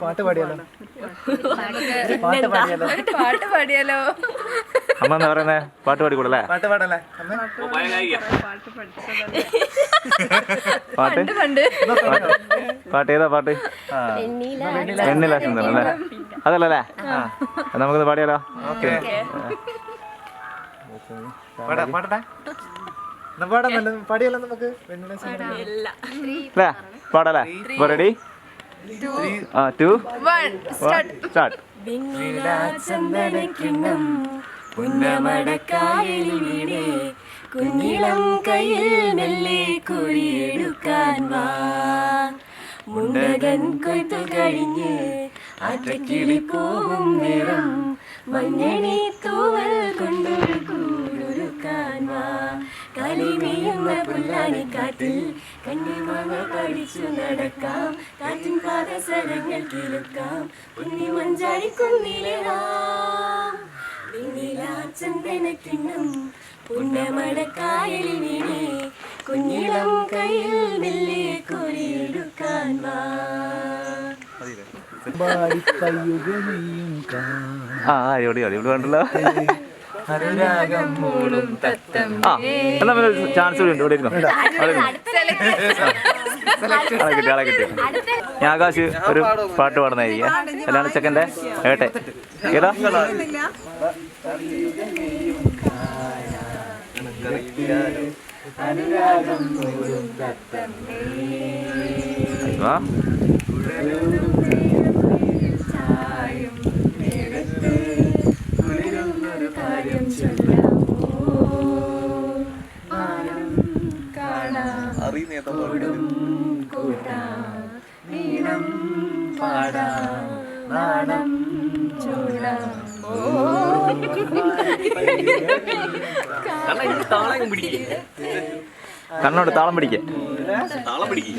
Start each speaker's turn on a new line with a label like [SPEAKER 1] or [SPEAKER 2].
[SPEAKER 1] പാട്ട് പാടിയാലോ?
[SPEAKER 2] അമ്മ എന്താ പറയുന്നേ? പാട്ട് പാടിക്കൂടല്ലേ?
[SPEAKER 1] പാട്ട് പാടല്ലേ?
[SPEAKER 2] പാട്ട് പാട്ട് ഏതാ പാട്ട്? വെണ്ണില സുന്ദരം അല്ലേ? അതല്ലേ? നമുക്കിത് പാടിയാലോ?
[SPEAKER 1] ഓക്കെ പാടട്ടെ. പാടിയാലോ നമുക്ക്?
[SPEAKER 2] അല്ലേ പാടല്ലേ? Ready 2 1 start.
[SPEAKER 3] കുഞ്ഞിളം കയ്യിൽ മെല്ലെ കുഴിയെടുക്കാൻ വാ. മുണ്ടകൻ കൊയ്ത്തു കഴിഞ്ഞ് ആറ്റക്കിളി പോകും നേരം മഞ്ഞണി തൂവൽ കൊണ്ടൊരു കൂടൊരുക്കാൻ വാ. കളിമീയുന്ന പുല്ലാനിക്കാറ്റിൽ കന്നിമാങ്ങ പഠിച്ചു നടക്കാം. കാറ്റിൻ പാദസരങ്ങൾ കിളുക്കാം. കുഞ്ഞി മഞ്ചാടി കുന്നിലേറാം. വെണ്ണിലാ ചന്ദനക്കിണ്ണം പുന്നമടക്കായലിൽ വീണേ കുഞ്ഞിളം കയ്യിൽ മെല്ലെ കോരിയെടുക്കാൻ വാ.
[SPEAKER 2] കണ്ടല്ലോ. എന്നാ ചാൻസ് കൂടി ഉണ്ട്. ഇവിടെ ഇരുന്നോ. ആളെ കിട്ടി. ഞാൻ ആകാശ് ഒരു പാട്ട് പാടുന്നതായിരിക്കും. അല്ലാണ്ട് ചെക്കൻ്റെ ഏട്ടെ ഏതാ? കണ്ണോട് താളം പിടിക്കേ.
[SPEAKER 1] താളം പിടിക്കും.